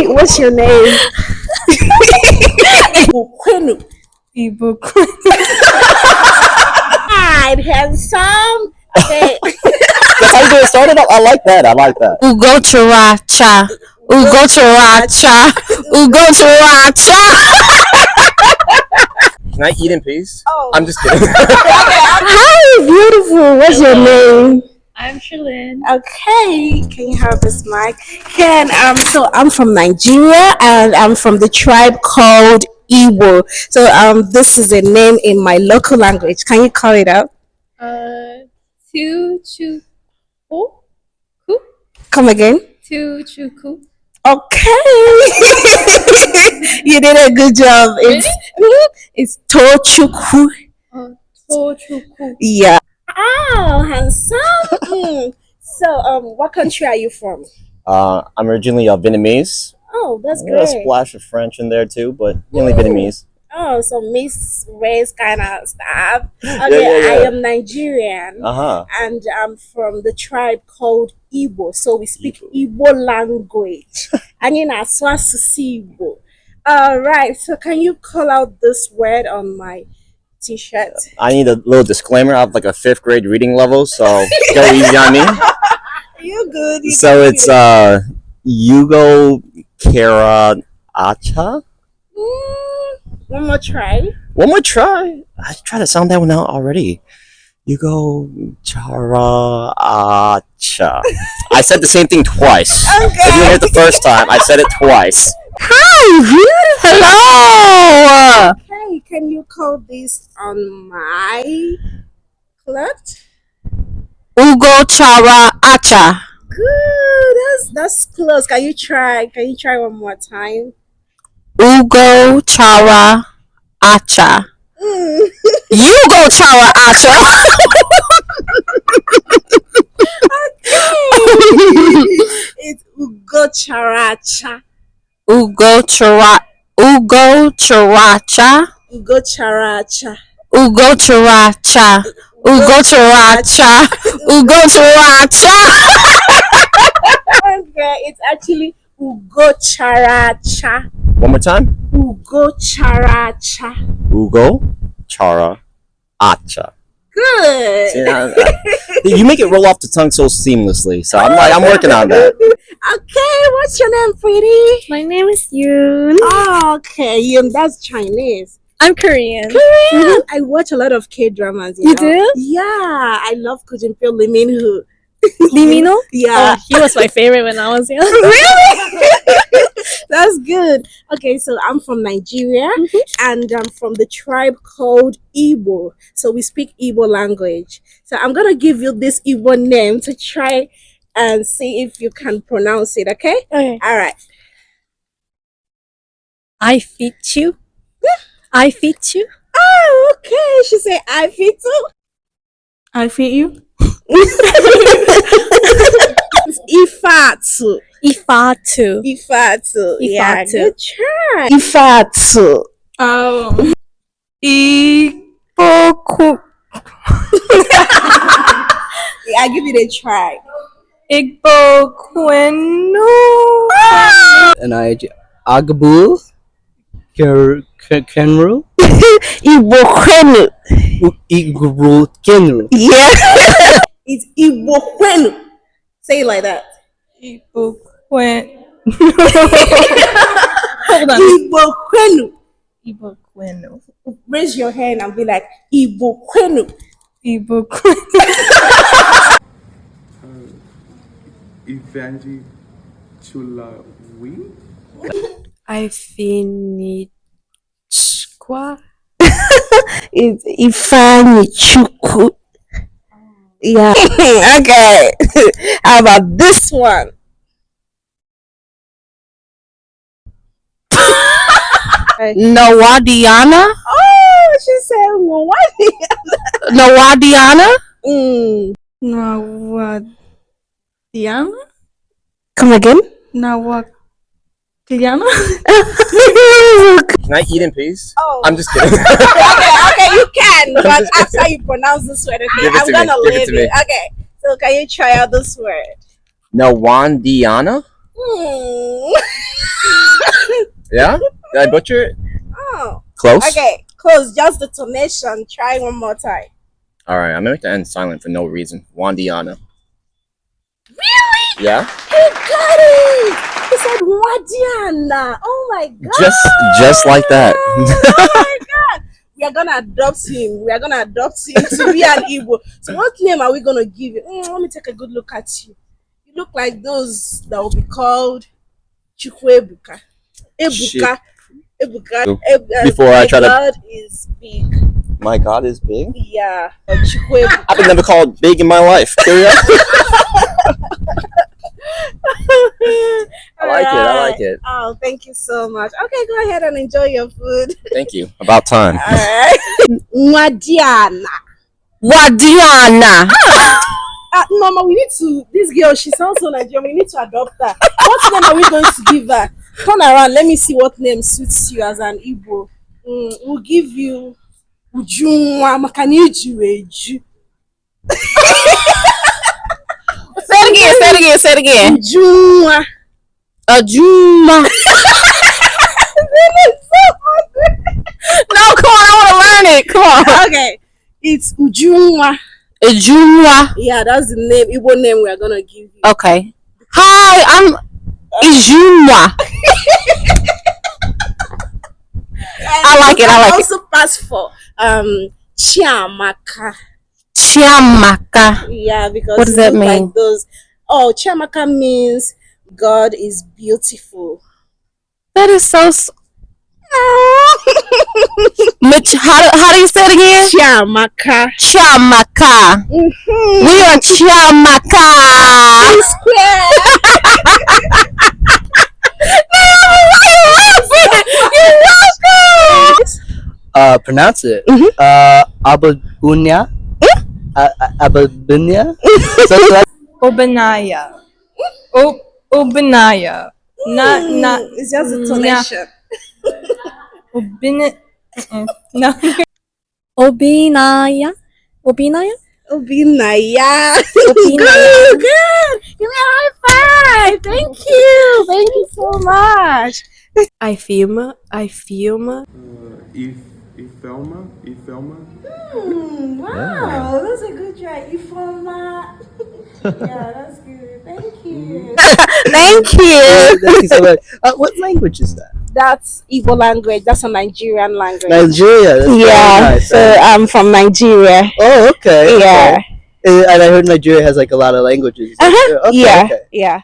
What's your name? Ibukwenu. Ibukwenu. Right, handsome. Okay. That's how you get started. I like that. Ugo characha. Ugo characha. Ugo characha. Can I eat in peace? Oh. I'm just kidding. Hi, beautiful. What's your name? I'm Shalyn. Okay, can you have this mic? So I'm from Nigeria and I'm from the tribe called Igbo. So this is a name in my local language. Can you call it out? Tuchuku. Come again. Tuchuku. Okay. You did a good job. It's Tochuku. Tochuku. Yeah. Oh, handsome. So what country are you from? I'm originally Vietnamese. Oh, that's A great. splash of French in there too, but mainly Vietnamese. Oh, so Miss race kind of stuff. Okay, Yeah. I am Nigerian. And I'm from the tribe called Igbo. So we speak Igbo language. And you know, Igbo. All right. So can you call out this word on my t-shirt? I need a little disclaimer. I have like a 5th grade reading level, so go easy on me. You're good. It's Yugo Kara Acha. One more try. I try to sound that one out already. Yugo Chara Acha. I said the same thing twice. Okay. If you heard it the first time, I said it twice. Hi, Hello. Hey, can you call this on my cloth? Ugo chara acha. Good. That's close. Can you try? Can you try one more time? Ugo chara acha. You go chara acha. It's Ugo Characha. Ugo chara. Ugo characha. Ugo Characha. Ugo characha. Ugo characha. Ugo characha. Okay, it's actually Ugo Characha. One more time. Ugo Characha. Ugo Chara Acha. Good. See, you make it roll off the tongue so seamlessly. So I'm working on that. Okay, what's your name, pretty? My name is Yoon. Oh, okay, that's Chinese. I'm Korean. Korean. I watch a lot of K dramas. You know? do? Yeah, I love Kujinpyo Lee Min Ho. Lee Min Ho? Yeah. Oh, he was my favorite when I was young. Really? That's good. Okay, so I'm from Nigeria and I'm from the tribe called Igbo. So we speak Igbo language. So I'm gonna give you this Igbo name to try and see if you can pronounce it, okay? Okay. All right. I fit you. I fit you. Oh, okay. She said I fit too. I fit you. Ifatu. Ifatu. Ifatu. Yeah, Ifatu. good try. Ifatu. Oh. Igbo. Yeah, I'll give it a try. Igbo Quenu. And I Agbu Kenru Igbo Kwenu. Igbu Kenru. Yeah. It's Igbo Kwenu. Say it like that. Igbo Quen. Hold on. Igbo Kwenu. Igbo Quenu. Raise your hand and be like Igbo Kwenu. Igbo Quenu. Evangeline Chulawi. I finichwa. It's Ifani Chuku. Yeah. Okay. How about this one? Nawadiana. Oh, she said Nawadiana. Nawadiana? Come again? Nawadiana? Can I eat in peace? Oh. I'm just kidding. okay, you can, but after you pronounce this word, okay, Give it I'm to gonna me. Give it leave to me. it. Okay, so can you try out this word? Nawandiana? Yeah? Did I butcher it? Oh, Close? okay. Close. Just the tonation. Try one more time. Alright, I'm gonna make the end silent for no reason. Wandiana. Really? Yeah? He got it. He said Wadiana. Oh my god. Just like that. Oh my god. We are gonna adopt him. We are gonna adopt him to be an Igbo. So what name are we gonna give you? Let me take a good look at you. You look like those that will be called Chukwebuka. Ebuka. Ebuka. Before I try to. God is big. My God is big? Yeah. Chukwebuka. I've been never called big in my life. Period. I like it. Oh, thank you so much. Okay, go ahead and enjoy your food. Thank you. About time. All right. Wadiana. Wadiana. Mama, we need to. This girl, she sounds so Nigerian. We need to adopt her. What name are we going to give her? Turn around. Let me see what name suits you as an Igbo. We'll give you Ujunwa Makanijueju. Say it again. Ujunwa. Ajuma. No, come on, I want to learn it. Come on. Okay, it's Ujunwa. Ajuma. Yeah, that's the name, Igbo name we are gonna give you. Okay. Hi, I'm Ijuma. I like it. Also pass for Chiamaka. Chiamaka. Yeah, because What does that look mean? like those. Oh, Chiamaka means God is beautiful. That is so. How do you say it again? Chiamaka. Chiamaka. Mm-hmm. We are Chiamaka. Pronounce it. Ababunya. Ababunya. Obanaya. Obanaya. It's just a tonation. Obin. No. Obinaya. Obinaya. Obinaya. Obinaya. Good. Give me a high five. Thank you. Thank you so much. Ifilma. Ifelma. Wow, that's a good try. Ifoma. Yeah, that's good. Thank you. Thank you. Thank you so much. What language is that? That's Igbo language. That's a Nigerian language. Nigeria. That's very Yeah. nice. So I'm from Nigeria. Oh, okay. Yeah. Okay. And I heard Nigeria has like a lot of languages. Uh-huh. Okay, Yeah. okay. Yeah.